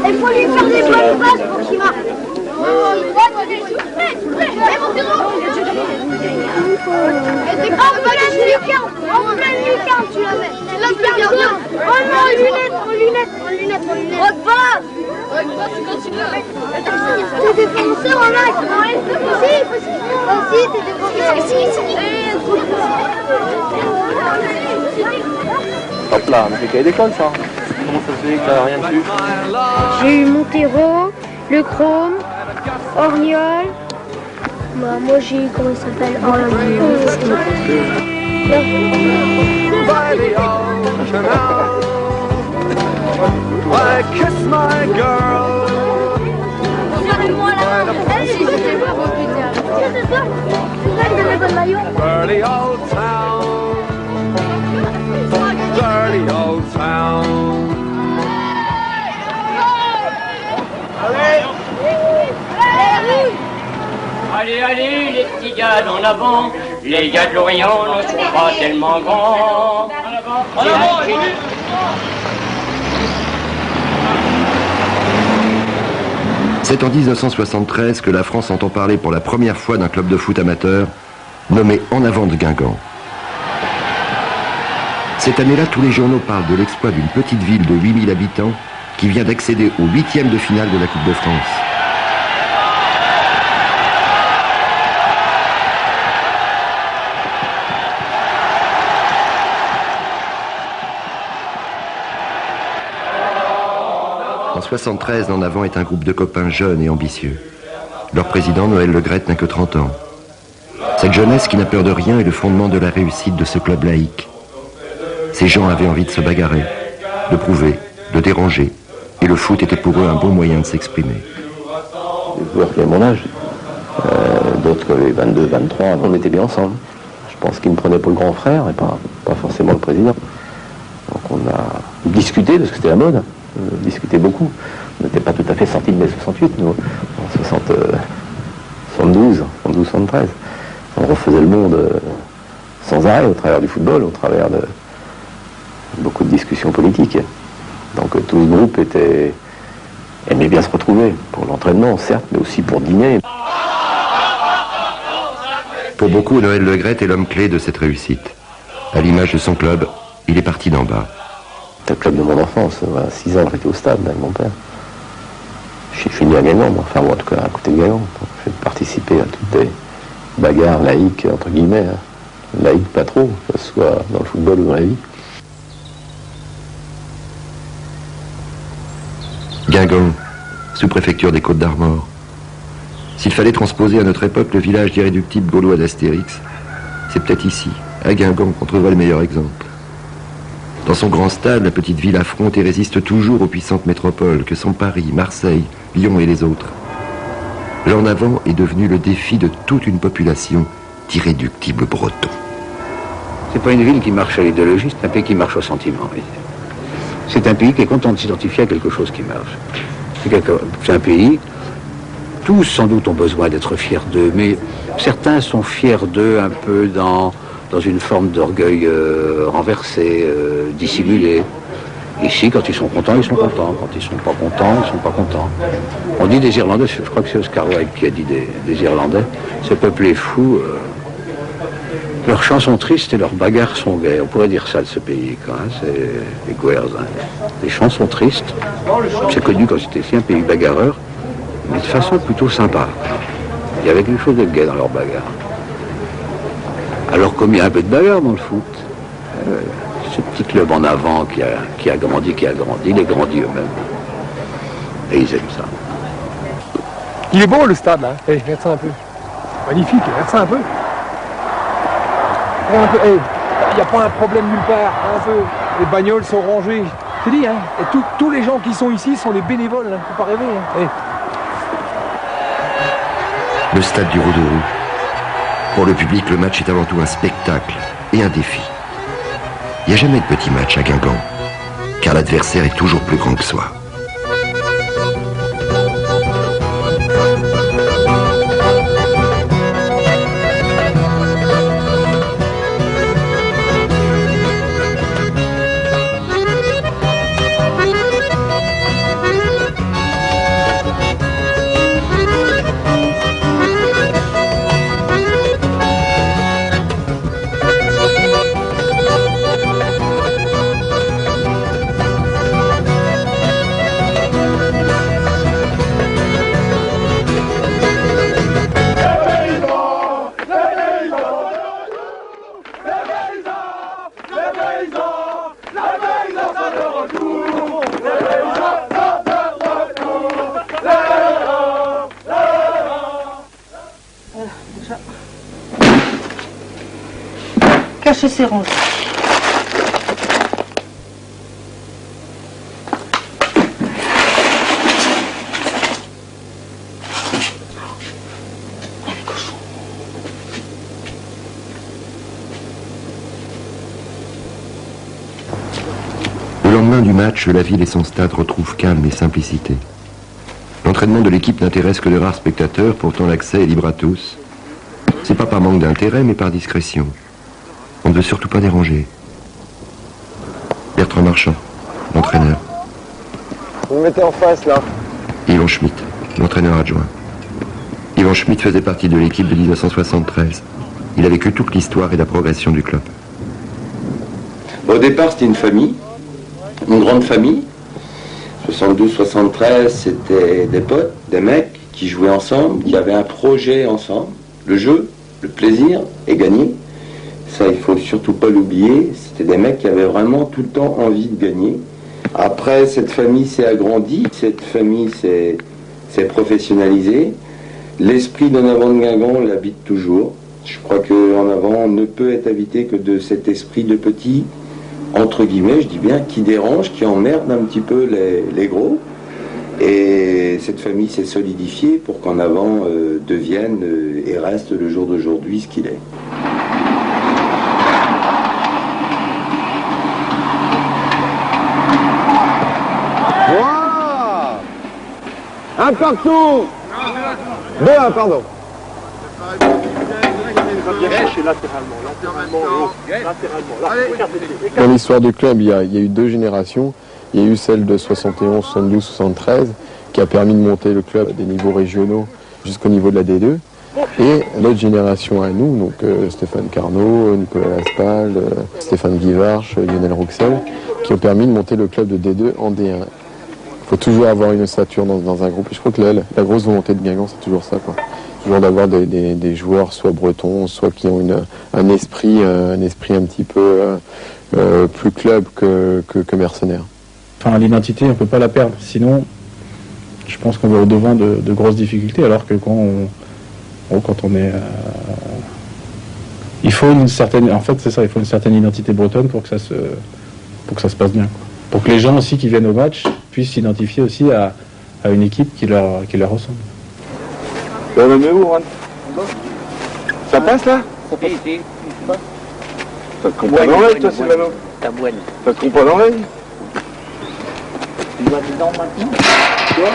Il faut lui faire des bonnes passes pour qu'il marque. En pleine lucarne, tu la mets. Oh non, lunettes. T'es défenseur en axe. Si, t'es défenseur. Hop là, mais c'est cahier d'école ça. Comment ça se fait que t'as rien dessus? J'ai eu Montero, le Chrome, Orniol. Bah, moi j'ai eu, comment il s'appelle? I kiss my girl. Dirty old town. Dirty old town. Allez, les petits gars en avant. Les gars de l'Orient ne sont pas tellement grands. En avant. C'est en 1973 que la France entend parler pour la première fois d'un club de foot amateur nommé En Avant de Guingamp. Cette année-là, tous les journaux parlent de l'exploit d'une petite ville de 8000 habitants qui vient d'accéder au 8e de finale de la Coupe de France. En 73, En Avant est un groupe de copains jeunes et ambitieux. Leur président, Noël Le Graët, n'a que 30 ans. Cette jeunesse qui n'a peur de rien est le fondement de la réussite de ce club laïque. Ces gens avaient envie de se bagarrer, de prouver, de déranger, et le foot était pour eux un bon moyen de s'exprimer. Les joueurs qui avaient mon âge, d'autres les 22, 23, on était bien ensemble. Je pense qu'ils me prenaient pour le grand frère et pas forcément le président. Donc on a discuté, parce que c'était la mode, on discutait beaucoup. On n'était pas tout à fait sortis de mai 68, nous, en 72, 73. On refaisait le monde sans arrêt au travers du football, au travers de beaucoup de discussions politiques. Donc tout ce groupe aimait bien se retrouver pour l'entraînement, certes, mais aussi pour dîner. Pour beaucoup, Noël Le Graët est l'homme clé de cette réussite. À l'image de son club, il est parti d'en bas. C'était le club de mon enfance. À 6 ans, j'étais au stade avec mon père. J'ai fini à Guingamp, enfin moi en tout cas à côté de Guingamp. J'ai participé à toutes les bagarres laïques, entre guillemets. Laïques pas trop, que ce soit dans le football ou dans la vie. Guingamp, sous-préfecture des Côtes-d'Armor. S'il fallait transposer à notre époque le village irréductible gaulois d'Astérix, c'est peut-être ici, à Guingamp, qu'on trouverait le meilleur exemple. Dans son grand stade, la petite ville affronte et résiste toujours aux puissantes métropoles que sont Paris, Marseille, Lyon et les autres. L'En Avant est devenu le défi de toute une population d'irréductibles Bretons. C'est pas une ville qui marche à l'idéologie, c'est un pays qui marche au sentiment. C'est un pays qui est content de s'identifier à quelque chose qui marche. C'est un pays, tous sans doute ont besoin d'être fiers d'eux, mais certains sont fiers d'eux un peu dans une forme d'orgueil renversé, dissimulé. Ici, quand ils sont contents, ils sont contents. Quand ils sont pas contents, ils sont pas contents. On dit des Irlandais, je crois que c'est Oscar Wilde qui a dit des Irlandais, ce peuple est fou, leurs chants sont tristes et leurs bagarres sont gaies. On pourrait dire ça de ce pays, quoi. Hein, c'est les Guers. Hein. Les chants sont tristes. C'est connu quand c'était ici, un pays bagarreur, mais de façon plutôt sympa. Il y avait quelque chose de gai dans leurs bagarres. Alors comme il y a un peu de bagarre dans le foot, ce petit club En Avant qui a grandi, les grandit eux-mêmes. Et ils aiment ça. Il est beau le stade là, hey, regarde ça un peu. Magnifique, regarde ça un peu. Regarde un peu, hey, il n'y a pas un problème nulle part, un peu. Les bagnoles sont rangées. Je te dis, hein, et tous les gens qui sont ici sont des bénévoles, hein, faut pas rêver. Hein. Hey. Le stade du Roux-de-Roux. Pour le public, le match est avant tout un spectacle et un défi. Il n'y a jamais de petit match à Guingamp, car l'adversaire est toujours plus grand que soi. cacher ses rangs. Le lendemain du match, la ville et son stade retrouvent calme et simplicité. L'entraînement de l'équipe n'intéresse que de rares spectateurs, pourtant l'accès est libre à tous. C'est pas par manque d'intérêt, mais par discrétion. On ne veut surtout pas déranger. Bertrand Marchand, l'entraîneur. Vous me mettez en face, là. Yvan Schmitt, l'entraîneur adjoint. Yvan Schmitt faisait partie de l'équipe de 1973. Il a vécu toute l'histoire et la progression du club. Au départ, c'était une famille, une grande famille. 72-73, c'était des potes, des mecs qui jouaient ensemble, qui avaient un projet ensemble. Le jeu, le plaisir et gagner. Ça, il faut surtout pas l'oublier. C'était des mecs qui avaient vraiment tout le temps envie de gagner. Après, cette famille s'est agrandie, cette famille s'est professionnalisée. L'esprit d'En Avant de Guingamp l'habite toujours. Je crois qu'En Avant ne peut être habité que de cet esprit de petit, entre guillemets, je dis bien, qui dérange, qui emmerde un petit peu les gros. Et cette famille s'est solidifiée pour qu'En Avant devienne et reste le jour d'aujourd'hui ce qu'il est. Un partout. 2-1, pardon. Dans l'histoire du club, il y a eu deux générations. Il y a eu celle de 71, 72, 73, qui a permis de monter le club à des niveaux régionaux jusqu'au niveau de la D2. Et l'autre génération à nous, donc Stéphane Carnot, Nicolas Laspal, Stéphane Guivarch, Lionel Rouxel, qui ont permis de monter le club de D2 en D1. Il faut toujours avoir une ossature dans un groupe. Et je crois que la grosse volonté de Guingamp, c'est toujours ça, quoi. Toujours d'avoir des joueurs soit bretons, soit qui ont un esprit un petit peu plus club que mercenaire. Enfin, l'identité, on ne peut pas la perdre. Sinon, je pense qu'on va au-devant de grosses difficultés. Alors que quand on est... il faut une certaine... En fait, c'est ça, il faut une certaine identité bretonne pour que ça se passe bien, quoi. Pour que les gens aussi qui viennent au match puissent s'identifier aussi à une équipe qui leur ressemble. Ça va mieux, Ron? Ça passe, là? Ça passe. Ça te comprend pas l'oreille, toi, Sylvano? Ta boîte. Ça te comprend pas l'oreille? Tu vas dedans maintenant? Toi?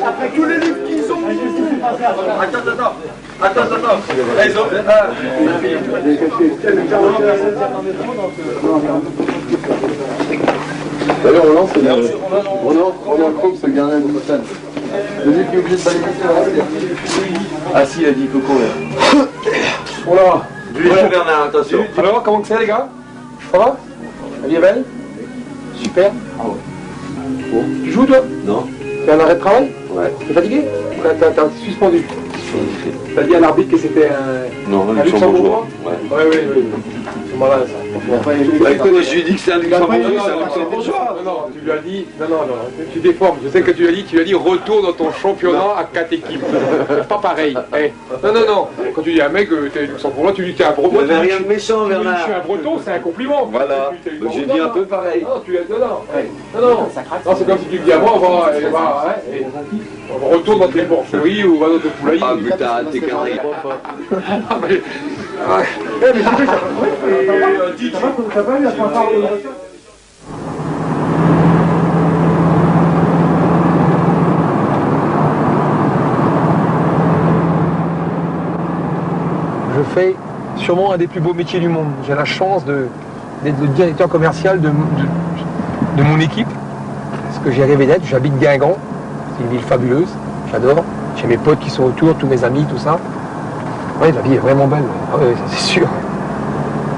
Après tous les livres qu'ils ont. Attends. Ils ont. Salut Roland, c'est Roland Croc, c'est le gardien de Boston. Le dit qu'il est obligé de balayer ça. Ah si, il a dit qu'il faut courir. Oh là! Bernard, attention. Alors, comment que c'est, les gars? Ça va? La vie est belle? Super. Ah ouais. Bon. Tu joues, toi? Non. Tu as un arrêt de travail? Ouais. T'es fatigué? T'as suspendu. T'as dit à l'arbitre que c'était un... Non, un Luxembourgeois? Ouais. Oui. C'est malin, ça. Je lui ai dit que c'est un Luxembourgeois. Non, tu lui as dit... Non, tu déformes. Je sais que tu lui as dit retour dans ton championnat à 4 équipes. C'est pas pareil. Non. Quand tu dis à un mec, t'es Luxembourgeois, tu dis t'es un breton. Il n'y avait rien de méchant, Bernard. Je suis un breton, c'est un compliment. Voilà. J'ai dit un peu pareil. Non, non, c'est comme si tu me dis à moi, on retourne dans tes porcheries ou va dans tes poulailles. Ah putain, t'es carré. Je fais sûrement un des plus beaux métiers du monde. J'ai la chance d'être le directeur commercial de mon équipe. Ce que j'ai rêvé d'être. J'habite Guingamp. C'est une ville fabuleuse. J'adore. J'ai mes potes qui sont autour, tous mes amis, tout ça. Oui, la vie est vraiment belle. Ah oui, ça c'est sûr.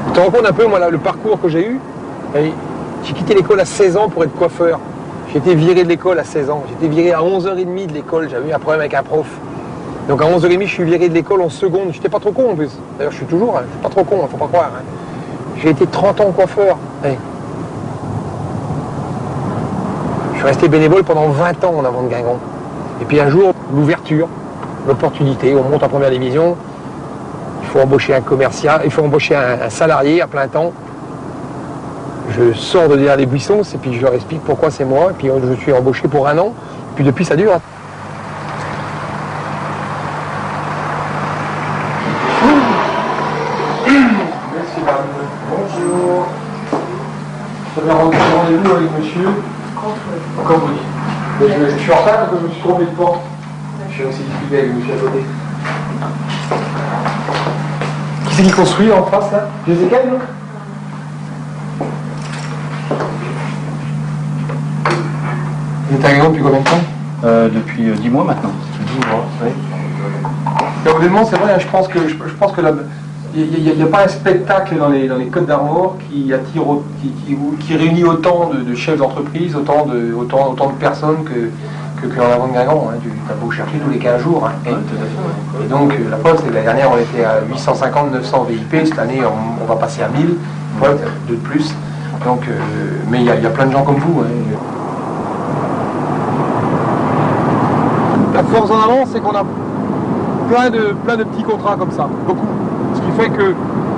Tu te rends compte un peu, moi, là, le parcours que j'ai eu. J'ai quitté l'école à 16 ans pour être coiffeur. J'ai été viré de l'école à 16 ans. J'ai été viré à 11h30 de l'école. J'avais eu un problème avec un prof. Donc à 11h30, je suis viré de l'école en seconde. J'étais pas trop con en plus. D'ailleurs, je suis toujours, je suis pas trop con, faut pas croire. J'ai été 30 ans coiffeur. Je suis resté bénévole pendant 20 ans en Avant de Guingamp. Et puis un jour, l'ouverture, l'opportunité, on monte en première division. faut embaucher un commercial, il faut embaucher un salarié à plein temps. Je sors de derrière les buissons, et puis je leur explique pourquoi c'est moi, et puis je suis embauché pour 1 an, et puis depuis ça dure. Merci madame. Bonjour. J'avais rendez-vous avec monsieur. Encore oui. Je suis en retard parce que je me suis trompé de porte. Je suis aussi discuté avec monsieur à côté. Qui c'est qui construit en face là? Jézéchiel, non? Vous êtes arrivé depuis combien de temps? Depuis 10 mois maintenant. 10 mois, oui. Et honnêtement, c'est vrai, je pense que il n'y a pas un spectacle dans les Côtes d'Armor qui attire, qui réunit autant de chefs d'entreprise, autant de personnes que en avant de Guingamp. Hein. Tu as beau chercher tous les 15 jours. Hein. Et donc la preuve, c'est que l'année dernière on était à 850-900 VIP, cette année on va passer à 1000, ouais, 2 de plus. Donc, mais il y a plein de gens comme vous. Hein. La force en avant, c'est qu'on a plein de petits contrats comme ça, beaucoup. Ce qui fait que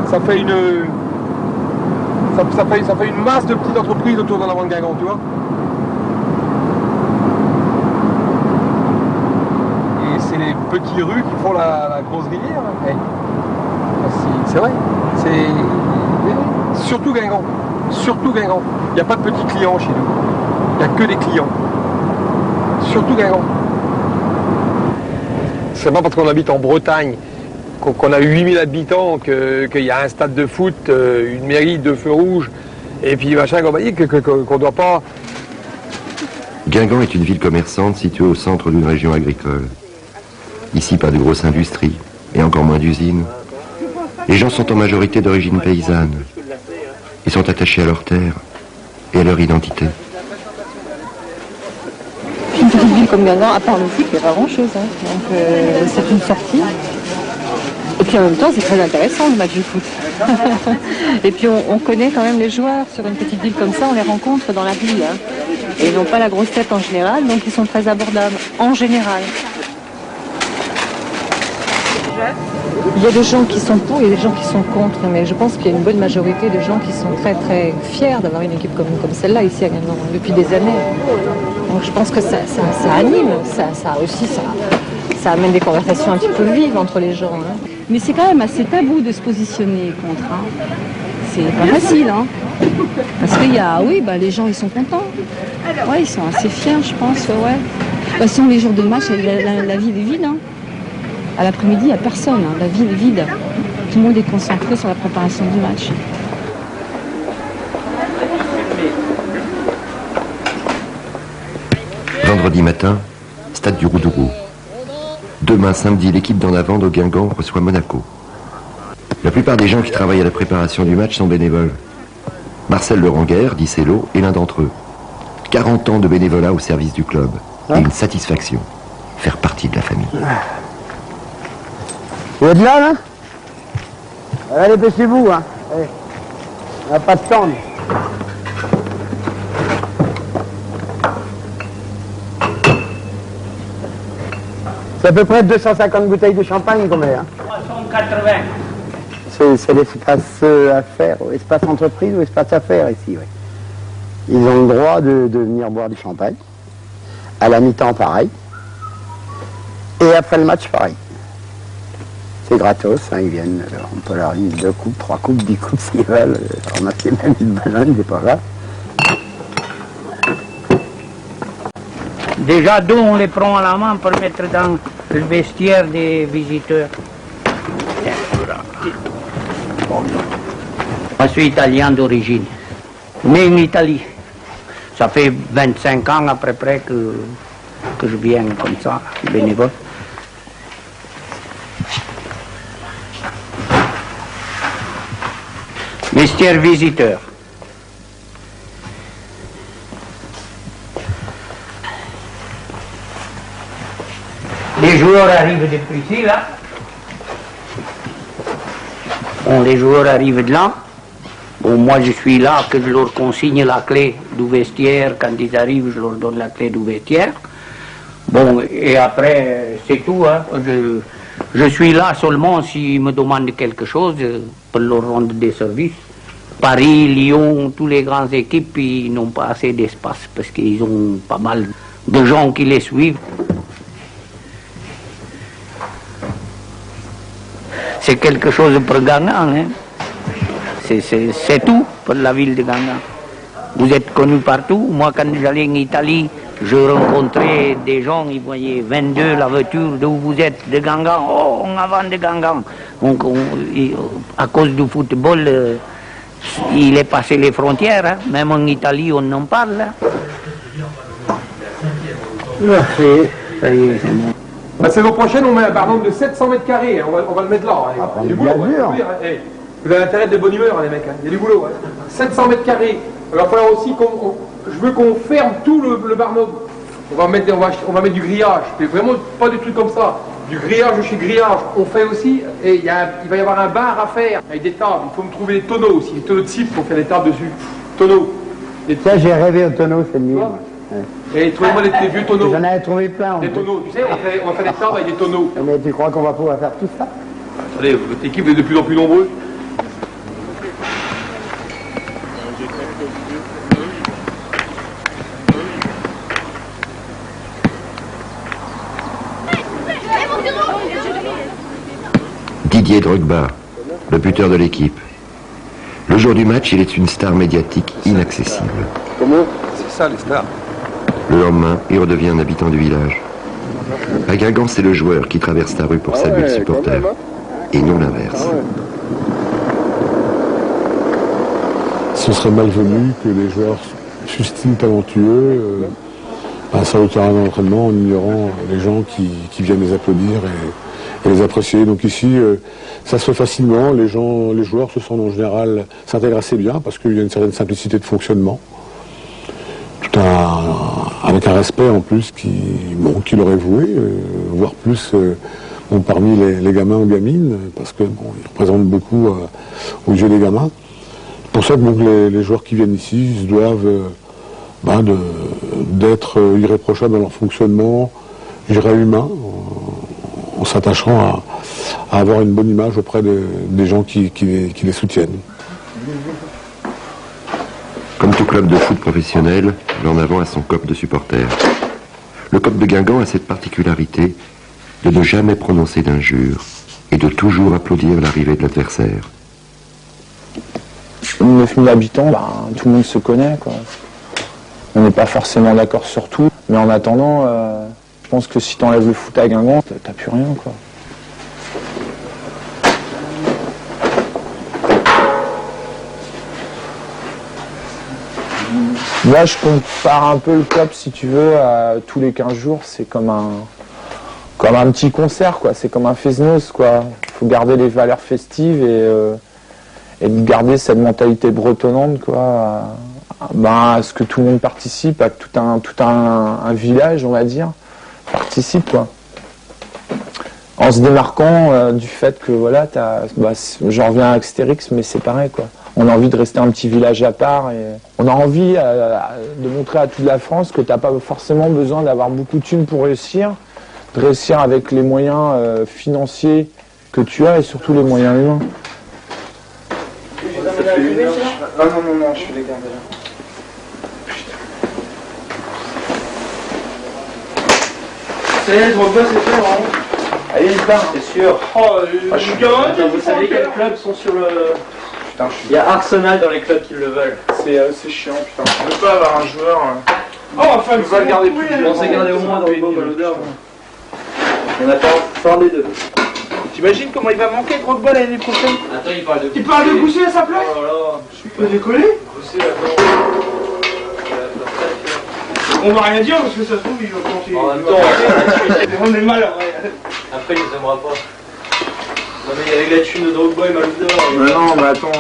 ça fait une masse de petites entreprises autour d'en avant de Guingamp, tu vois. Et c'est les petits rues qui font la grosse rivière. Hein. C'est vrai. C'est surtout Guingamp. Surtout Guingamp. Il n'y a pas de petits clients chez nous. Il n'y a que des clients. Surtout Guingamp. C'est pas parce qu'on habite en Bretagne, qu'on a 8000 habitants, qu'il y a un stade de foot, une mairie, 2 feux rouges, et puis machin compagnie, qu'on doit pas... Guingamp est une ville commerçante située au centre d'une région agricole. Ici, pas de grosse industrie, et encore moins d'usines. Les gens sont en majorité d'origine paysanne. Ils sont attachés à leur terre et à leur identité. Une petite ville comme Guingamp, à part le foot, il n'y a pas grand-chose. Hein. Donc c'est une sortie. Et puis en même temps, c'est très intéressant le match de foot. Et puis on connaît quand même les joueurs. Sur une petite ville comme ça, on les rencontre dans la ville. Hein. Et ils n'ont pas la grosse tête en général, donc ils sont très abordables, en général. Il y a des gens qui sont pour, il y a des gens qui sont contre, mais je pense qu'il y a une bonne majorité de gens qui sont très très fiers d'avoir une équipe comme celle-là ici à Guingamp, depuis des années. Donc je pense que ça anime, ça amène des conversations un petit peu vives entre les gens. Hein. Mais c'est quand même assez tabou de se positionner contre. Hein. C'est pas facile, hein. Parce qu'il y a, oui, bah, les gens ils sont contents. Ouais, ils sont assez fiers, je pense, ouais. De toute façon, les jours de match, la ville est vide, hein. À l'après-midi, il n'y a personne, hein. La ville est vide. Tout le monde est concentré sur la préparation du match. Vendredi matin, stade du Roudourou. Demain, samedi, l'équipe d'en avant de Guingamp reçoit Monaco. La plupart des gens qui travaillent à la préparation du match sont bénévoles. Marcel Leranguer, dit Cello, est l'un d'entre eux. 40 ans de bénévolat au service du club. Et une satisfaction. Faire partie de la famille. Vous êtes là, là? Allez, dépêchez-vous, hein. Allez. On n'a pas de temps. C'est à peu près 250 bouteilles de champagne qu'on met, hein. 380. C'est l'espace affaires, espace entreprise ou espace affaires ici, oui. Ils ont le droit de venir boire du champagne. À la mi-temps, pareil. Et après le match, pareil. C'est gratos, hein, ils viennent, on peut leur donner 2 coupes, 3 coupes, 10 coupes s'ils veulent, ramasser même une banane, c'est pas grave. Déjà d'où on les prend à la main pour mettre dans le vestiaire des visiteurs. Moi je suis italien d'origine, né en Italie. Ça fait 25 ans à peu près que je viens comme ça, bénévole. Vestiaire visiteur. Les joueurs arrivent depuis ici, là. Bon, les joueurs arrivent de là. Bon, moi je suis là, que je leur consigne la clé du vestiaire. Quand ils arrivent, je leur donne la clé du vestiaire. Bon, et après, c'est tout, hein. Je suis là seulement s'ils me demandent quelque chose pour leur rendre des services. Paris, Lyon, tous les grandes équipes, ils n'ont pas assez d'espace parce qu'ils ont pas mal de gens qui les suivent. C'est quelque chose pour Guingamp, hein. C'est tout pour la ville de Guingamp. Vous êtes connu partout. Moi, quand j'allais en Italie, je rencontrais des gens, ils voyaient 22, la voiture, d'où vous êtes, de Guingamp. Oh, on avant de Guingamp. Donc, à cause du football, il est passé les frontières. Hein. Même en Italie, on en parle. Hein. Ça y est, c'est bon. La saison prochaine, on met un bar de 700 mètres carrés. On va le mettre là. Il y a du boulot. Vous avez intérêt de bonne humeur, les mecs. Hein. Il y a du boulot. Hein. 700 mètres carrés. Il va falloir aussi je veux qu'on ferme tout le barnum. On va mettre du grillage. Mais vraiment pas des trucs comme ça. Du grillage de chez grillage. On fait aussi, et il va y avoir un bar à faire avec des tables. Il faut me trouver des tonneaux aussi, des tonneaux de cible pour faire des tables dessus. Tonneaux. Ça, j'ai rêvé au tonneau, c'est le mien. Ouais. Et trouvez-moi des vieux tonneaux. J'en avais trouvé plein. Des tonneaux, tu sais, on va faire des tables avec des tonneaux. Mais tu crois qu'on va pouvoir faire tout ça? Attendez, votre équipe est de plus en plus nombreux. Didier Drogba, le buteur de l'équipe. Le jour du match, il est une star médiatique inaccessible. Comment? C'est ça, les stars. Le lendemain, il redevient un habitant du village. À Guingamp, c'est le joueur qui traverse la rue pour saluer le supporter, et non l'inverse. Ce serait malvenu que les joueurs s'estiment talentueux sur le terrain d'entraînement en ignorant les gens qui viennent les applaudir et les apprécier. Donc ici, ça se fait facilement. Les joueurs se sentent en général s'intègrent assez bien parce qu'il y a une certaine simplicité de fonctionnement. Avec un respect en plus qui leur est voué, voire plus parmi les gamins ou gamines, parce qu'ils représentent beaucoup aux yeux des gamins. C'est pour ça que les joueurs qui viennent ici se doivent d'être irréprochables dans leur fonctionnement, je dirais humain, en s'attachant à avoir une bonne image auprès des gens qui les soutiennent. Comme tout club de foot professionnel, l'en avant a son COP de supporters. Le COP de Guingamp a cette particularité de ne jamais prononcer d'injures et de toujours applaudir l'arrivée de l'adversaire. 9000 habitants, tout le monde se connaît, quoi. On n'est pas forcément d'accord sur tout, mais en attendant, je pense que si tu enlèves le foot à Guingamp, t'as plus rien, quoi. Là, je compare un peu le COP, si tu veux, à tous les 15 jours, c'est comme un petit concert, quoi. C'est comme un fest-noz, quoi. Il faut garder les valeurs festives et garder cette mentalité bretonnante, quoi. À ce que tout le monde participe, à que tout un village, on va dire, participe, quoi. En se démarquant du fait que, voilà, j'en reviens à Astérix, mais c'est pareil, quoi. On a envie de rester un petit village à part et on a envie de montrer à toute la France que tu n'as pas forcément besoin d'avoir beaucoup de thunes pour réussir, de réussir avec les moyens financiers que tu as et surtout les moyens humains. Non, je suis les gars déjà. Ça y est, Drogba, c'est fait, vraiment. Allez, il part, c'est sûr. Vous savez quels clubs sont sur le... Il y a Arsenal dans les clubs qui le veulent. C'est chiant, putain. On ne peut pas avoir un joueur... Oh, enfin, on va le garder plus. On s'est gardé au moins dans le Ballodeur. On a pas des deux. T'imagines comment il va manquer Drogba l'année prochaine? Attends, il parle de Gousset. Il parle de Gousset à sa place? Oh là là. Tu peux décoller? Gousset, attends. On va rien dire parce que ça se trouve, il va planter. En même temps, on est mal, ouais. Après, il nous aimera pas. Non mais avec la thune de Drogba et Malouda... Mais non, mais attends,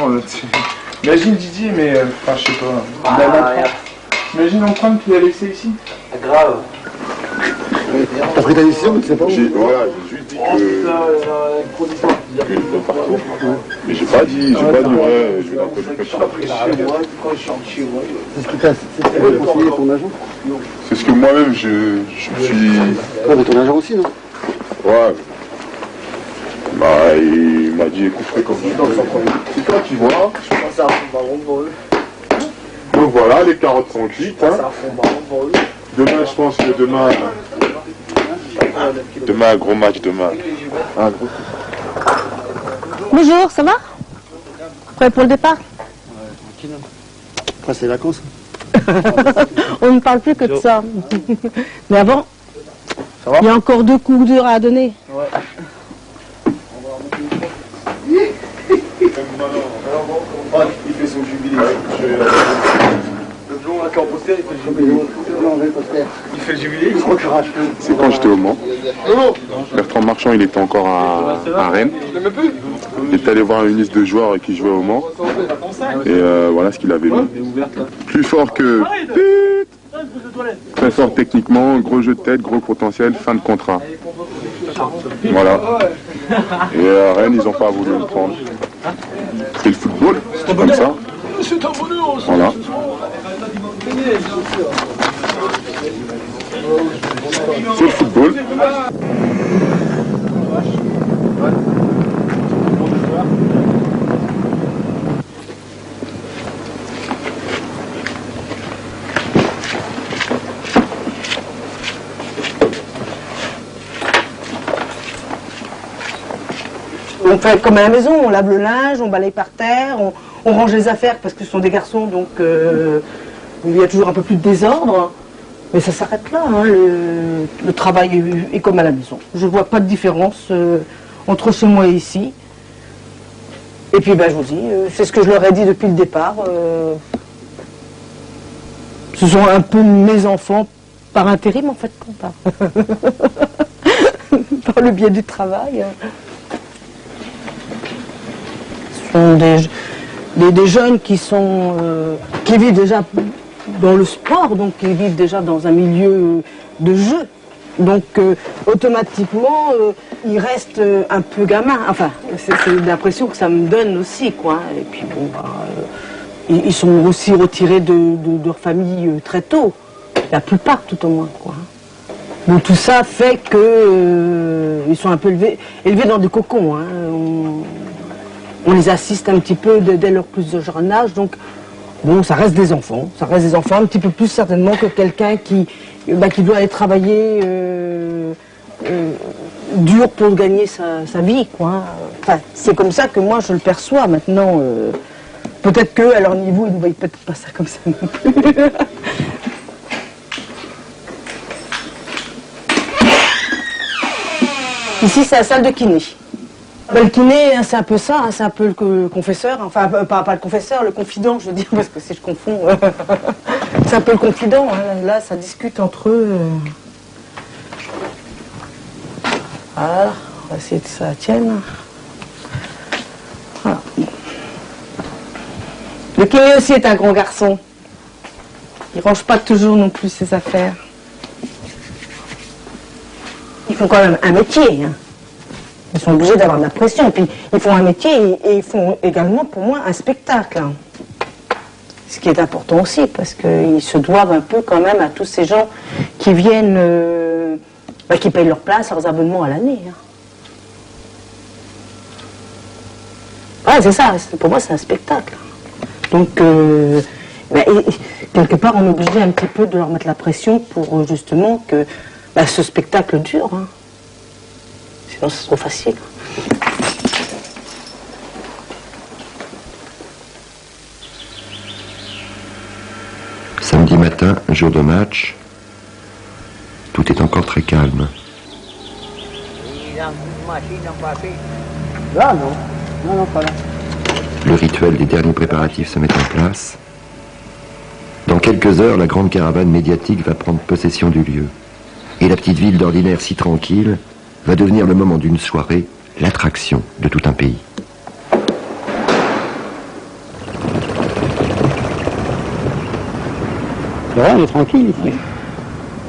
imagine Didier, mais... Enfin, je sais pas... Imagine l'empreinte qu'il a laissé ici. Grave. T'as pris ta décision, tu sais pas où? Voilà, j'ai juste dit que... Mais j'ai pas dit, ouais, je vais C'est ce que tu as conseillé ton agent? C'est ce que moi-même je suis... Toi, mais ton agent aussi, non? Ouais. m'a dit écoute, fais comme ça. C'est toi qui vois. Donc voilà, les carottes sont cuites. Hein. Demain, je pense que demain, un gros match demain. Un gros. Bonjour, ça va? Prêt pour le départ? Après, c'est les vacances. On ne parle plus que de ça. Mais avant, il y a encore 2 coups durs à donner. Il fait son jubilé. Le blond là qui est en poster, il fait le jubilé. Il fait le jubilé, il se c'est quand j'étais au Mans. Bertrand Marchand, il était encore à Rennes. Il est allé voir une liste de joueurs qui jouaient au Mans. Et voilà ce qu'il avait mis. Plus fort que... Très fort techniquement, gros jeu de tête, gros potentiel, fin de contrat. Voilà. Et à Rennes, ils n'ont pas voulu le prendre. C'est le football, c'est comme ça. Voilà. C'est le football. On fait comme à la maison, on lave le linge, on balaye par terre, on range les affaires parce que ce sont des garçons, donc il y a toujours un peu plus de désordre. Mais ça s'arrête là, hein, le travail est comme à la maison. Je ne vois pas de différence entre chez moi et ici. Et puis ben, je vous dis, c'est ce que je leur ai dit depuis le départ. Ce sont un peu mes enfants par intérim en fait, par le biais du travail. Ce sont des jeunes qui vivent déjà dans le sport, donc qui vivent déjà dans un milieu de jeu. Donc automatiquement, ils restent un peu gamins. Enfin, c'est l'impression que ça me donne aussi, quoi. Et puis bon, ils sont aussi retirés de leur famille très tôt. La plupart, tout au moins, quoi. Donc tout ça fait que ils sont un peu élevés dans des cocons. Hein. On les assiste un petit peu dès leur plus jeune âge, donc bon, ça reste des enfants. Ça reste des enfants un petit peu plus certainement que quelqu'un qui doit aller travailler dur pour gagner sa vie, quoi. Enfin, c'est comme ça que moi je le perçois maintenant. Peut-être qu'à leur niveau, ils ne voient peut-être pas ça comme ça non plus. Ici, c'est la salle de kiné. Le kiné, c'est un peu ça, hein, c'est un peu le confesseur, enfin pas le confesseur, le confident, je veux dire, parce que si je confonds, c'est un peu le confident, hein, là ça discute entre eux. Voilà, on va essayer que ça tienne. Voilà. Le kiné aussi est un grand garçon, il range pas toujours non plus ses affaires. Ils font quand même un métier, hein. Ils sont obligés d'avoir de la pression. Et puis, ils font un métier et ils font également, pour moi, un spectacle. Hein. Ce qui est important aussi, parce qu'ils se doivent un peu quand même à tous ces gens qui viennent, qui payent leur place, leurs abonnements à l'année. Hein. Ouais, c'est ça. Pour moi, c'est un spectacle. Donc, quelque part, on est obligé un petit peu de leur mettre la pression pour justement que ce spectacle dure. Hein. Sinon, c'est trop facile. Samedi matin, jour de match, tout est encore très calme. Là, non. Non, pas là. Le rituel des derniers préparatifs se met en place. Dans quelques heures, la grande caravane médiatique va prendre possession du lieu. Et la petite ville d'ordinaire si tranquille va devenir le moment d'une soirée, l'attraction de tout un pays. Ouais, on est tranquille ici.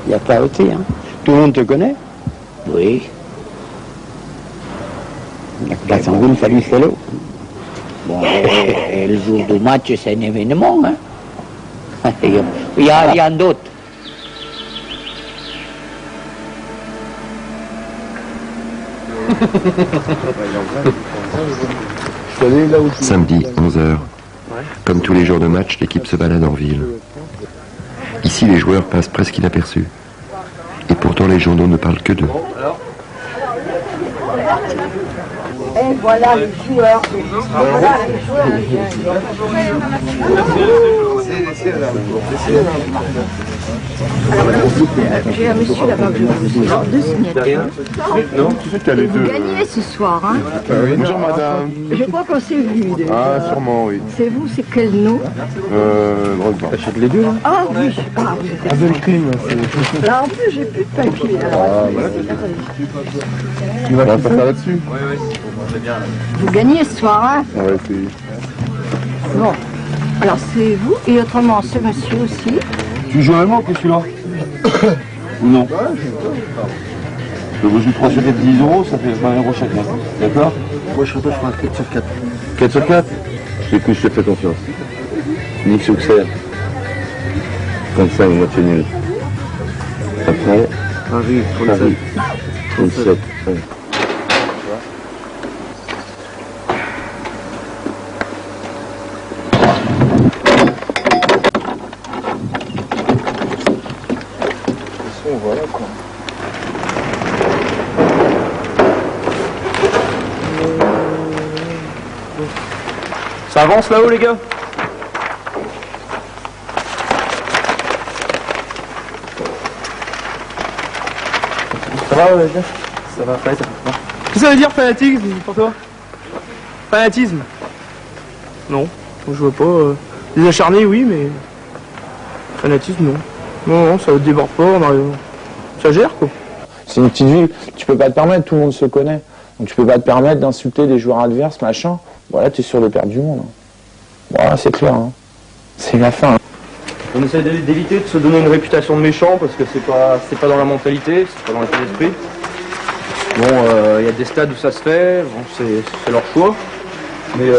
Il n'y a pas à ôter, hein. Tout le monde te connaît? Oui. La place en ville, salut, c'est l'eau. Bon, et le jour du match, c'est un événement, hein. Il n'y a rien d'autre. Samedi, 11h. Comme tous les jours de match, l'équipe se balade en ville. Ici, les joueurs passent presque inaperçus. Et pourtant, les journaux ne parlent que d'eux. Et voilà les joueurs. Voilà les joueurs. J'ai un monsieur là-bas que je veux voir, 2 signatures. Non, tu sais qu'il y a les deux. Vous gagnez ce soir, hein? Oui. Bonjour madame. Je crois qu'on s'est vu. Ah, sûrement, oui. C'est vous, c'est quel nom? Drogba. T'achètes les deux là? Ah oui, ah, vous êtes Abdelkrim. là en plus j'ai plus de papier. Tu vas pas faire là-dessus? Vous gagnez ce soir, hein? On va essayer. Bon, alors c'est vous et autrement ce monsieur aussi. Tu joues avec moi ou celui-là? Ou non? Je vous joue 3 sur 4, 10 euros, ça fait 20 euros chacun. D'accord? Moi je ferai 4 sur 4. 4 sur 4? Écoute, je te fais confiance. Nick succès. 35, moitié nul. Après, Paris, 37. 37. Ouais. Voilà quoi. Ça avance là-haut les gars? Ça va les gars? Ça va, ça va. Qu'est-ce que ça veut dire fanatisme pour toi? Fanatisme? Non, je vois pas. Les acharnés oui, mais fanatisme non. Non, ça déborde pas, on arrive. Ça gère quoi. C'est une petite ville, tu peux pas te permettre, tout le monde se connaît. Donc tu peux pas te permettre d'insulter des joueurs adverses, machin. Voilà, t'es sûr de perdre du monde. Voilà, c'est clair. Hein. C'est la fin. On essaie d'éviter de se donner une réputation de méchant parce que c'est pas dans la mentalité, c'est pas dans l'état d'esprit. Bon, il y a des stades où ça se fait, bon, c'est leur choix. Mais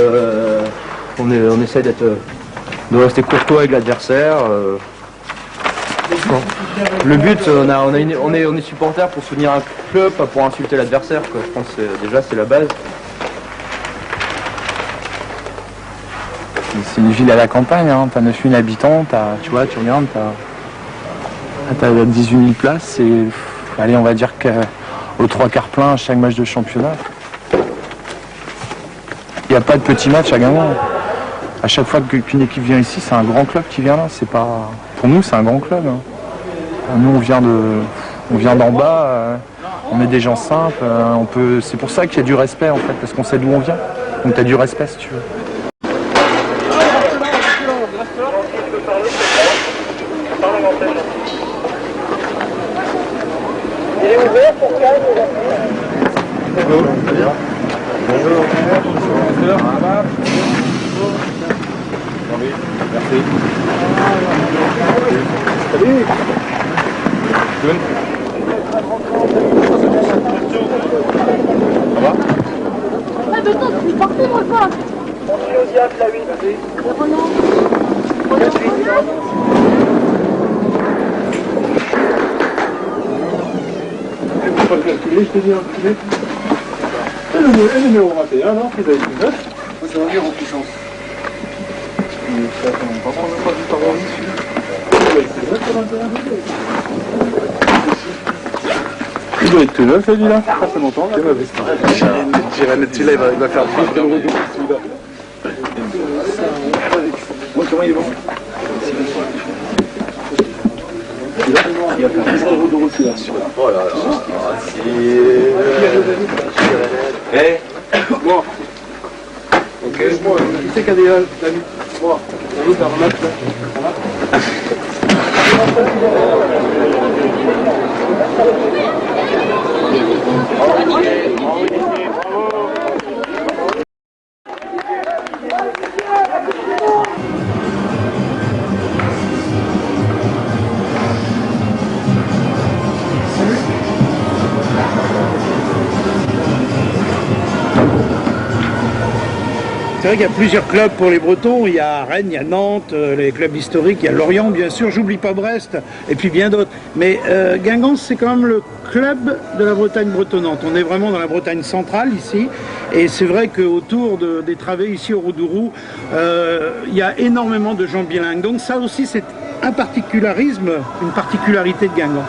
on essaie de rester courtois avec l'adversaire. Le but, on est supporter pour soutenir un club, pas pour insulter l'adversaire. Je pense que déjà c'est la base. C'est une ville à la campagne, hein. T'as 9000 habitants, tu vois, tu regardes, t'as 18 000 places, et allez, on va dire qu'au 3/4 plein à chaque match de championnat. Il n'y a pas de petits matchs à Guingamp. À chaque fois qu'une équipe vient ici, c'est un grand club qui vient là. C'est pas, pour nous, c'est un grand club. Hein. Nous, on vient d'en bas. On est des gens simples. C'est pour ça qu'il y a du respect en fait, parce qu'on sait d'où on vient. Donc t'as du respect si tu veux. Il est ouvert pour calme. Bonjour. Bonjour. Oui, merci. Salut. Good. Ça va? Ah, mais attends, tu partais, moi, pas. Continue au diable, la 8. Renan. Pas calculer, je te dis un calculer. Et le numéro 21, non, vous avez une 9. Ça va venir en puissance. Ça va pas prendre pas du temps il doit être tout neuf celui-là. Ça fait longtemps. Celui-là il va faire plus de retour. Comment il est bon? Il va faire 10 euros de aussi là. Oh là là. Eh, moi. Ok. Qui c'est qui a des amis? Moi. On veut faire un match là. vrai qu'il y a plusieurs clubs pour les Bretons. Il y a Rennes, il y a Nantes, les clubs historiques, il y a Lorient, bien sûr. J'oublie pas Brest, et puis bien d'autres. Mais Guingamp, c'est quand même le club de la Bretagne bretonnante. On est vraiment dans la Bretagne centrale, ici. Et c'est vrai qu'autour des travées, ici au Roux-Dourou, il y a énormément de gens bilingues. Donc ça aussi, c'est un particularisme, une particularité de Guingamp.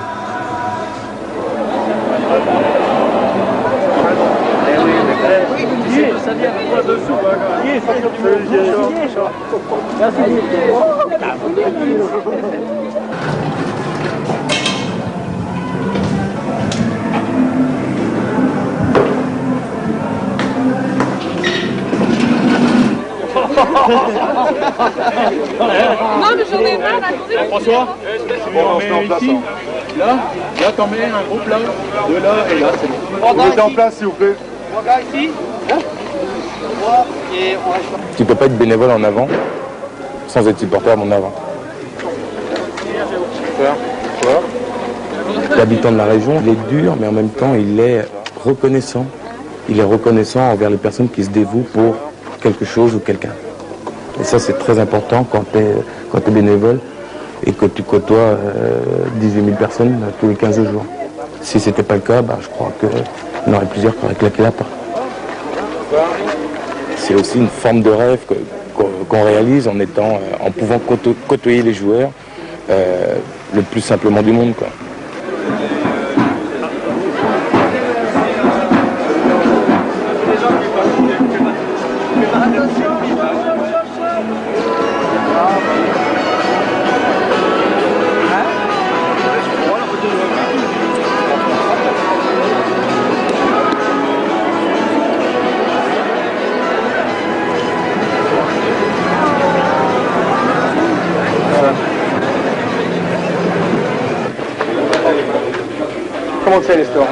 Non, mais j'en ai marre, attendez. François, on met ici, là t'en mets un gros plat, de là et là, c'est bon. Vous mettez en place, s'il vous plaît. Regarde ici. Tu peux pas être bénévole en avant sans être supporter en avant. L'habitant de la région, il est dur, mais en même temps, il est reconnaissant. Il est reconnaissant envers les personnes qui se dévouent pour quelque chose ou quelqu'un. Et ça, c'est très important quand tu es bénévole et que tu côtoies 18 000 personnes tous les 15 jours. Si c'était pas le cas, je crois qu'il y en aurait plusieurs qui auraient claqué la porte. C'est aussi une forme de rêve qu'on réalise en pouvant côtoyer les joueurs le plus simplement du monde, quoi. Comment c'est l'histoire?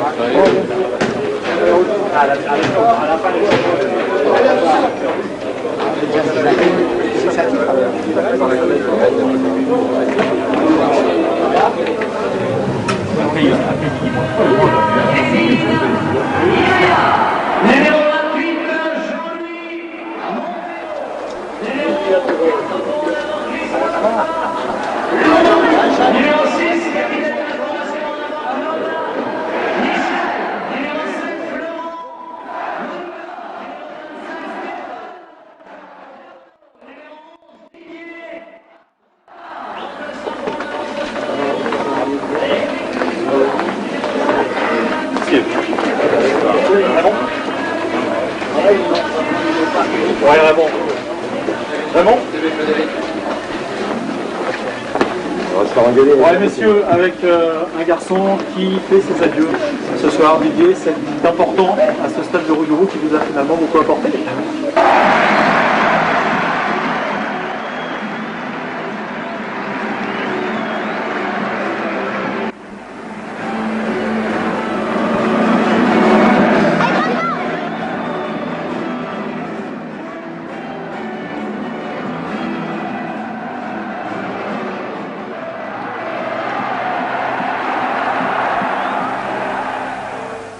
Ouais, messieurs, avec un garçon qui fait ses adieux ce soir, Didier, c'est important à ce stade de Roux-Dourou qui vous a finalement beaucoup apporté.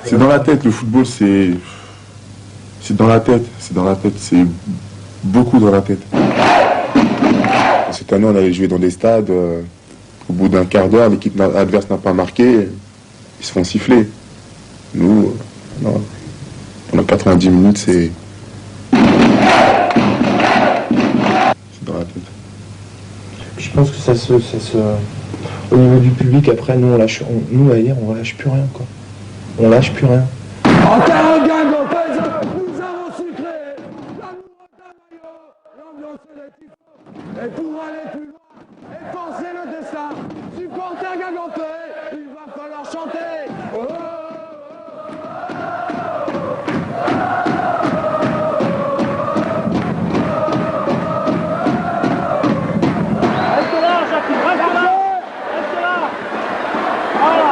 C'est dans la tête, le football, c'est dans la tête, c'est beaucoup dans la tête. Cette année, on allait jouer dans des stades, au bout d'un quart d'heure, l'équipe adverse n'a pas marqué, ils se font siffler. Nous, non, pendant 90 minutes, c'est dans la tête. Je pense que ça se... Au niveau du public, après, nous, on lâche plus rien, quoi. On lâche plus rien. Encore Guingamp, nous avons sucré l'amour d'un maillot, l'ambiance des tifos. Et pour aller plus loin et forcer le destin, supporter Guingampais, il va falloir chanter. Oh, oh, oh. Reste là, Jacques, reste là. Reste là. Voilà.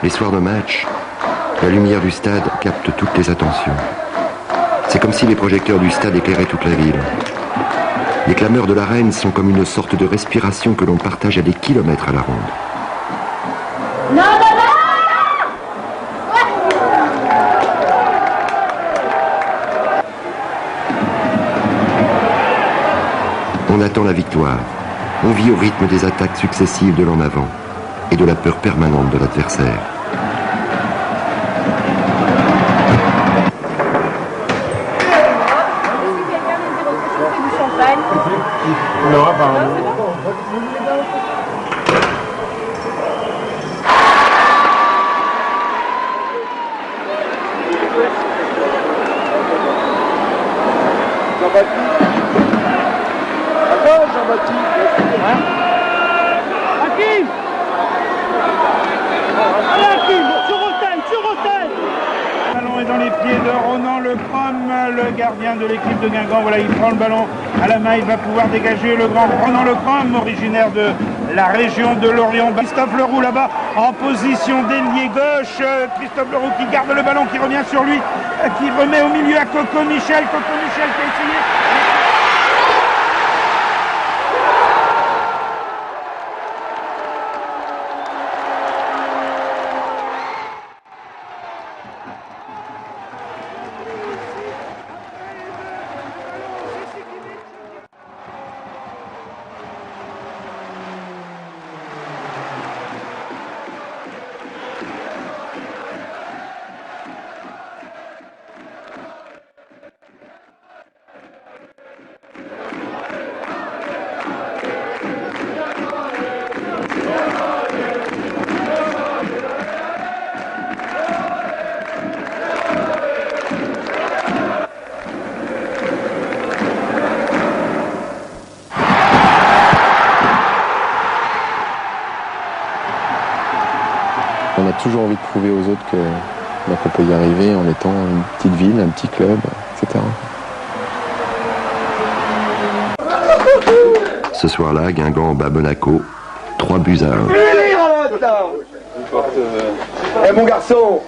Les soirs de match, la lumière du stade capte toutes les attentions. C'est comme si les projecteurs du stade éclairaient toute la ville. Les clameurs de l'arène sont comme une sorte de respiration que l'on partage à des kilomètres à la ronde. On attend la victoire. On vit au rythme des attaques successives de l'en avant et de la peur permanente de l'adversaire. Non, apparemment. Jean-Baptiste. Attends, Jean-Baptiste. Hakim. Allez, Hakim, tu retailles. Le ballon est dans les pieds de Ronan Lecrom, le gardien de l'équipe de Guingamp. Voilà, il prend le ballon à la main, il va pouvoir dégager le grand Ronan Lecrom, originaire de la région de Lorient. Christophe Leroux là-bas en position d'ailier gauche. Christophe Leroux qui garde le ballon, qui revient sur lui, qui remet au milieu à Coco Michel. Coco Michel qui a essayé. On a toujours envie de prouver aux autres qu'on peut y arriver en étant une petite ville, un petit club, etc. Ce soir-là, Guingamp bat Monaco, 3-1. Eh mon garçon.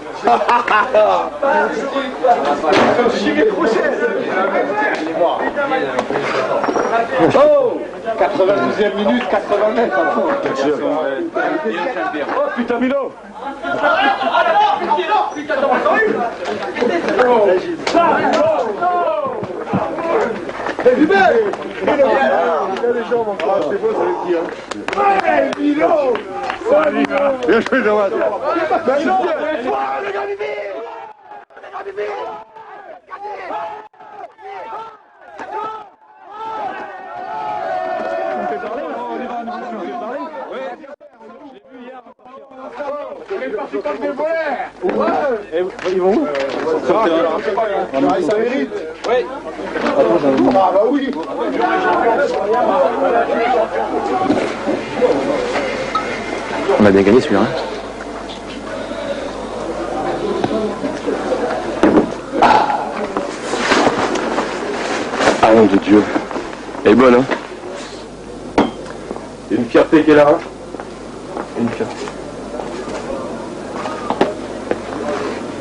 Oh, 92e minute, 80 mètres. Oh putain Milo. Eh Hubert, il a les jambes encore. C'est beau, ça veut dire. Ouais, Milo. Bien joué, Jean-Marc. Milo, les gars du ville. Ils vont où? Ça mérite. Oui. Ah bah oui. On a bien gagné celui-là. Ah nom de Dieu. Elle est bonne, hein? Il y a une fierté qui est là, hein? Une fierté.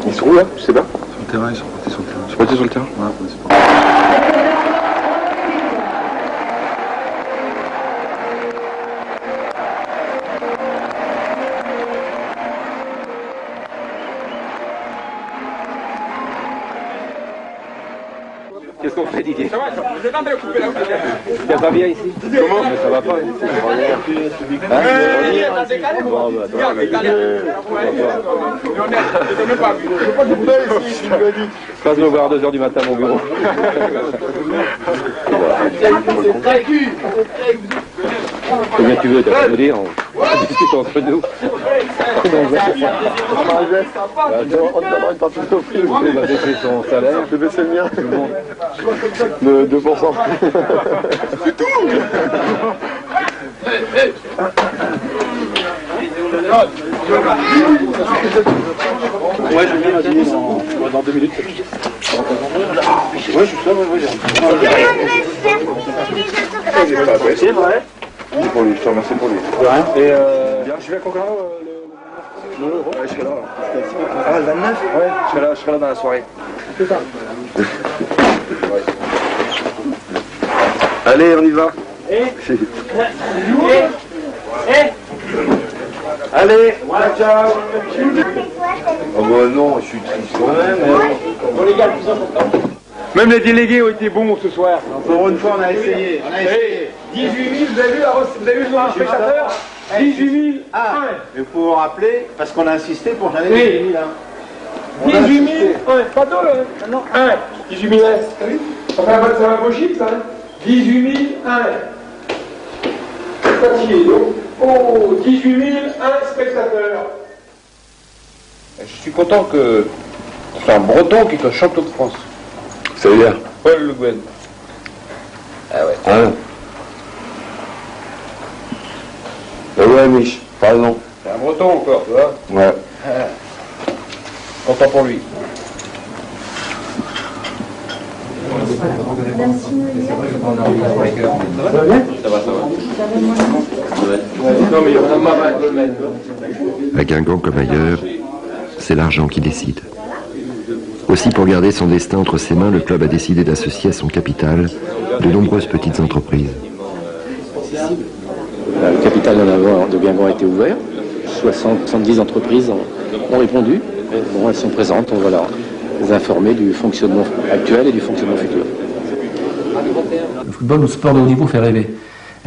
Ils sont où là? Tu sais pas? Sur le terrain, ils sont partis sur le terrain. Ils sont partis sur le terrain? Ouais, Qu'est-ce qu'on fait, Didier? Ça va, je vais tenter de couper la bouche. Ça va bien ici? Comment? Mais ça va pas ici. Passe me voir à 2h du matin à mon bureau. Combien tu veux, t'as pas me dire? On discute entre nous. On demande pas plus au prix. Il va baisser son salaire. je vais baisser le mien. De 2%. C'est tout. Ouais, je viens à dîner dans 2 minutes. Ouais, je suis ça, ouais. C'est vrai. C'est pour lui, je te remercie pour lui. Et bien, je vais à Concarneau. Ouais, je serai là. Ah, le 29 Ouais, je serai là dans la soirée. C'est ça. Allez, on y va. Allez, ciao. Oh bah non, je suis triste quand même. Bon les gars, le plus important. Même les délégués ont été bons ce soir. Pour une fois, on a essayé. 18 000, vous avez vu le nombre de spectateurs 18 000. Ah, il faut vous rappeler, parce qu'on a insisté pour jamais 18 000. 18 000, ouais, pas deux, hein. Non, 1. 18 000, t'as vu? Ça va un beau chiffre, ça, hein. 18 000, 1. C'est fatigué, donc. Oh, 18 000, 1 spectateur. Je suis content que c'est un Breton qui soit champion de France. Ça veut dire Paul Le Guen. Ah ouais. Ah ouais. Ah ouais, Mich, pardon. C'est un Breton encore, tu vois. Ouais. Content pour lui. À Guingamp comme ailleurs, c'est l'argent qui décide. Aussi, pour garder son destin entre ses mains, le club a décidé d'associer à son capital de nombreuses petites entreprises. Le capital de Guingamp a été ouvert. 70 entreprises ont répondu. Bon, elles sont présentes. On va les informer du fonctionnement actuel et du fonctionnement futur. Le football ou sport de haut niveau fait rêver.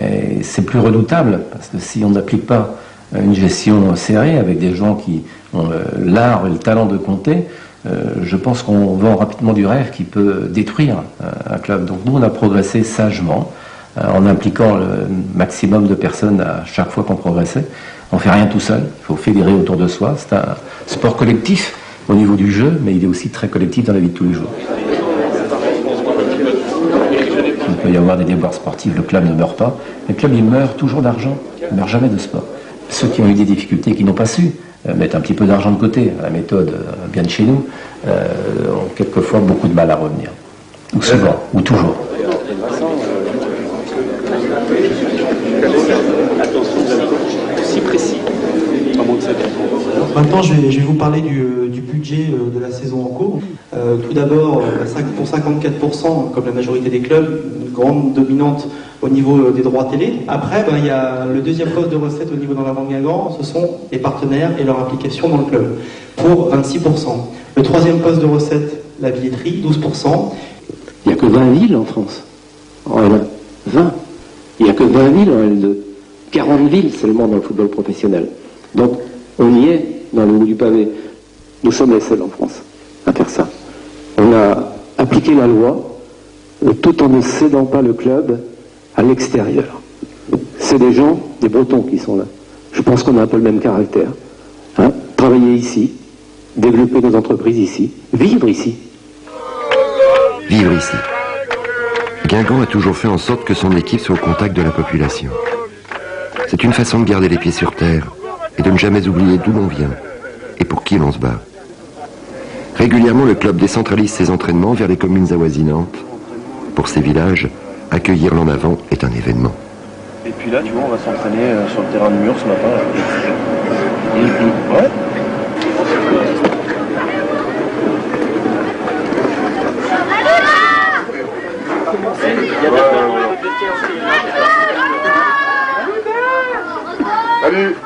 Et c'est plus redoutable, parce que si on n'applique pas une gestion serrée avec des gens qui ont l'art et le talent de compter, je pense qu'on vend rapidement du rêve qui peut détruire un club. Donc nous, on a progressé sagement, en impliquant le maximum de personnes à chaque fois qu'on progressait. On ne fait rien tout seul, il faut fédérer autour de soi. C'est un sport collectif au niveau du jeu, mais il est aussi très collectif dans la vie de tous les jours. Il peut y avoir des déboires sportifs, le club ne meurt pas. Le club, il meurt toujours d'argent, il ne meurt jamais de sport. Ceux qui ont eu des difficultés, qui n'ont pas su mettre un petit peu d'argent de côté, la méthode bien de chez nous, ont quelquefois beaucoup de mal à revenir. Ou souvent, ou toujours. Si précis. Maintenant, je vais vous parler du budget de la saison en cours. Tout d'abord, pour 54%, comme la majorité des clubs, une grande dominante au niveau des droits télé. Après, il y a le deuxième poste de recette au niveau dans la bande Guingamp, ce sont les partenaires et leur implication dans le club, pour 26%. Le troisième poste de recette, la billetterie, 12%. Il n'y a que 20 villes en France. En L1. 20. Il n'y a que 20 villes en L2. 40 villes seulement dans le football professionnel. Donc, on y est dans le haut du pavé. Nous sommes les seuls en France à faire ça. On a appliqué la loi tout en ne cédant pas le club à l'extérieur. C'est des gens, des Bretons qui sont là. Je pense qu'on a un peu le même caractère. Hein? Travailler ici, développer nos entreprises ici, vivre ici. Vivre ici. Guingamp a toujours fait en sorte que son équipe soit au contact de la population. C'est une façon de garder les pieds sur terre et de ne jamais oublier d'où l'on vient et pour qui l'on se bat. Régulièrement, le club décentralise ses entraînements vers les communes avoisinantes. Pour ces villages, accueillir l'en avant est un événement. Et puis là, tu vois, on va s'entraîner sur le terrain de Mur ce matin. Ouais. Salut.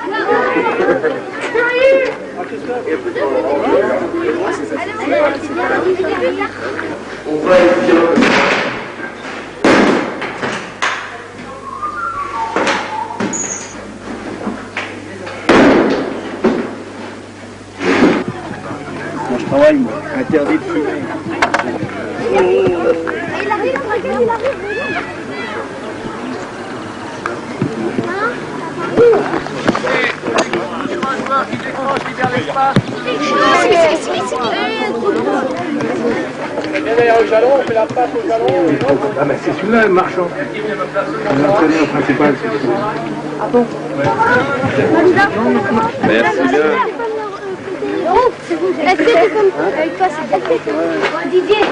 Quand je travaille, moi, interdit de fumer. Il arrive. On fait la passe au jalon. Ah mais c'est celui-là le marchand. L'entraîneur principal, c'est celui-là. Ah bon? Merci bien. La tête est comme ça. Avec toi, c'est la tête. Didier.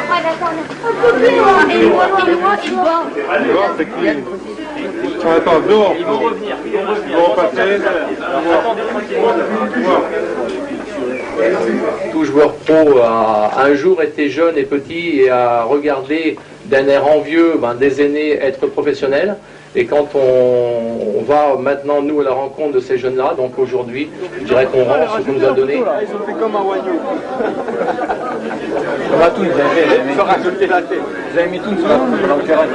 pas d'accord. Et moi, c'est qui? Attends, dehors. Ils vont revenir. Ils vont repasser. Tout joueur pro a un jour été jeune et petit et a regardé d'un air envieux des aînés être professionnels. Et quand on va maintenant, nous, à la rencontre de ces jeunes-là, donc aujourd'hui, je dirais qu'on rend ce qu'on nous a donné. Ils ont fait comme un wagyu. On va tout, vous avez rajouté la tête. Vous avez mis tout sur le terrain.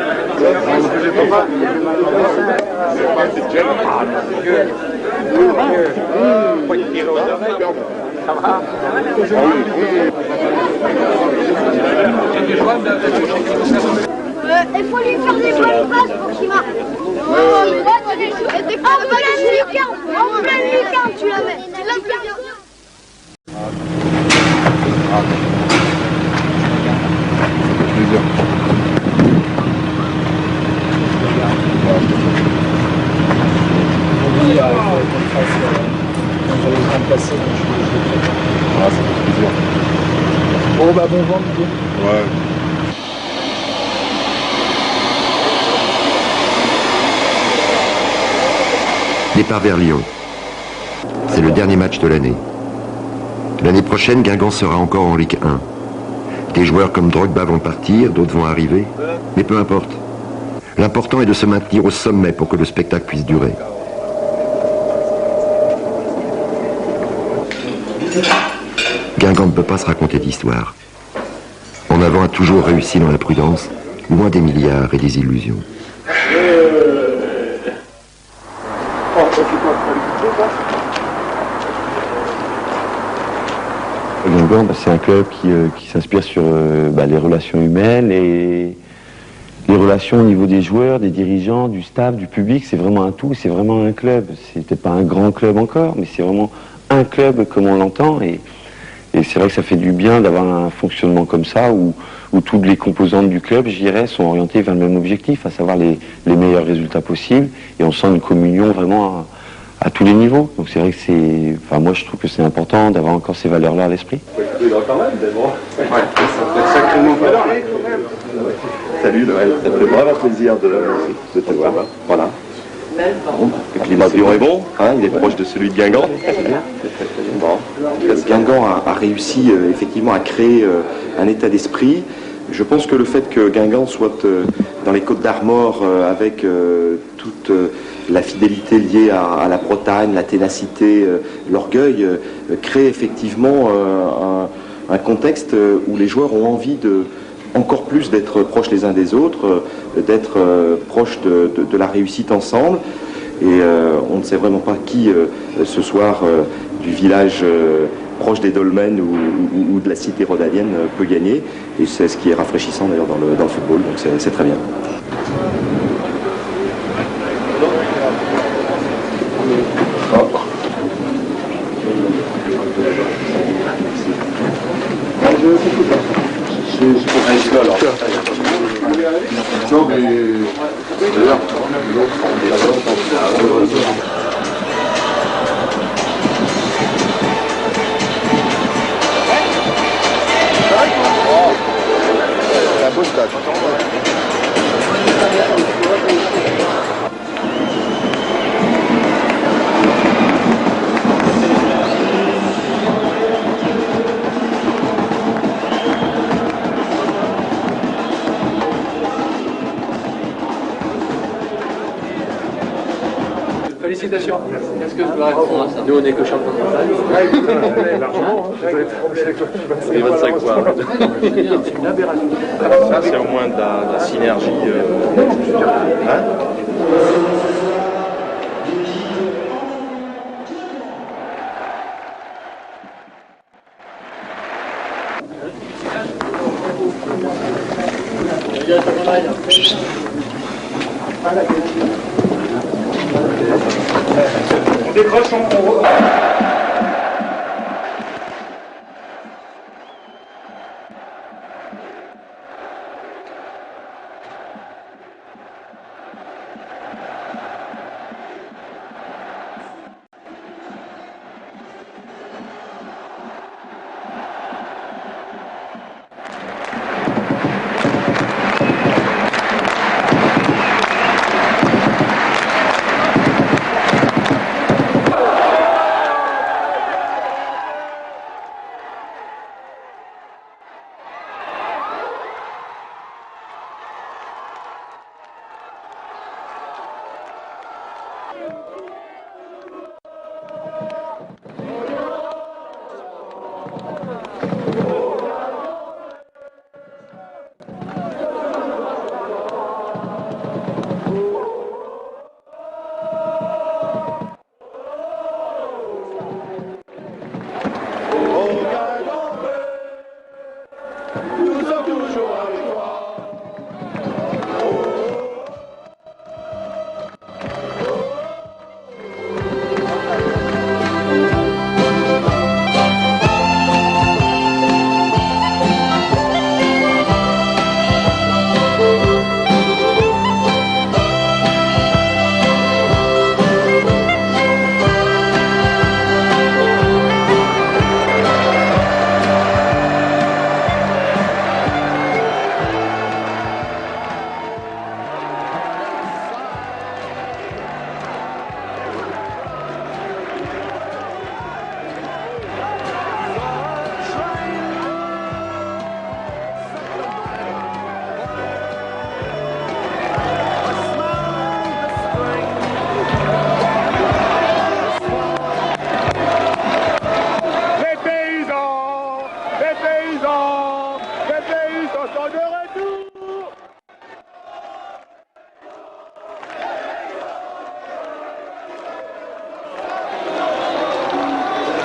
Ça va? Il faut lui faire des bonnes passes pour qu'il marque. En pleine lucarne, tu la mets. Bon bah bon vent, Didier. Ouais. Départ vers Lyon. C'est le dernier match de l'année. L'année prochaine, Guingamp sera encore en Ligue 1. Des joueurs comme Drogba vont partir, d'autres vont arriver, mais peu importe. L'important est de se maintenir au sommet pour que le spectacle puisse durer. Guingamp ne peut pas se raconter d'histoire. En avant a toujours réussi dans la prudence, loin des milliards et des illusions. Guingamp, c'est un club qui s'inspire sur les relations humaines et les relations au niveau des joueurs, des dirigeants, du staff, du public. C'est vraiment un tout, c'est vraiment un club. C'était pas un grand club encore, mais c'est vraiment un club comme on l'entend. Et c'est vrai que ça fait du bien d'avoir un fonctionnement comme ça où toutes les composantes du club, je dirais, sont orientées vers le même objectif, à savoir les meilleurs résultats possibles. Et on sent une communion vraiment à tous les niveaux. Donc c'est vrai que moi je trouve que c'est important d'avoir encore ces valeurs-là à l'esprit. Ouais, ça fait sacrément valeur. Salut Noël, ça fait vraiment plaisir de te voir. Voilà. Bon, le climat de Lyon est bon, hein, il est proche de celui de Guingamp. Guingamp a réussi effectivement à créer un état d'esprit. Je pense que le fait que Guingamp soit dans les Côtes d'Armor avec toute la fidélité liée à la Bretagne, la ténacité, l'orgueil, crée effectivement un contexte où les joueurs ont envie encore plus d'être proches les uns des autres, d'être proches de la réussite ensemble. Et on ne sait vraiment pas qui ce soir du village proche des dolmens ou de la cité rhodanienne peut gagner. Et c'est ce qui est rafraîchissant d'ailleurs dans le football, donc c'est très bien. Non, mais d'ailleurs, un beau stade. Félicitations. Qu'est-ce que je dois répondre à ça? Nous, on est que champion de montagne. Largement, c'est 25 fois. C'est une aberration. Ça, c'est au moins de la synergie. Hein? On décroche, on...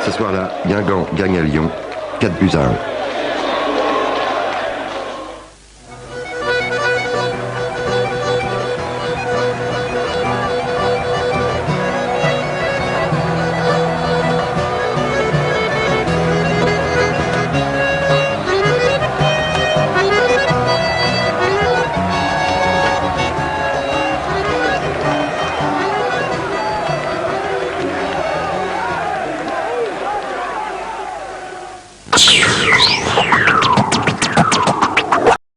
Ce soir-là, Guingamp gagne à Lyon, 4-1.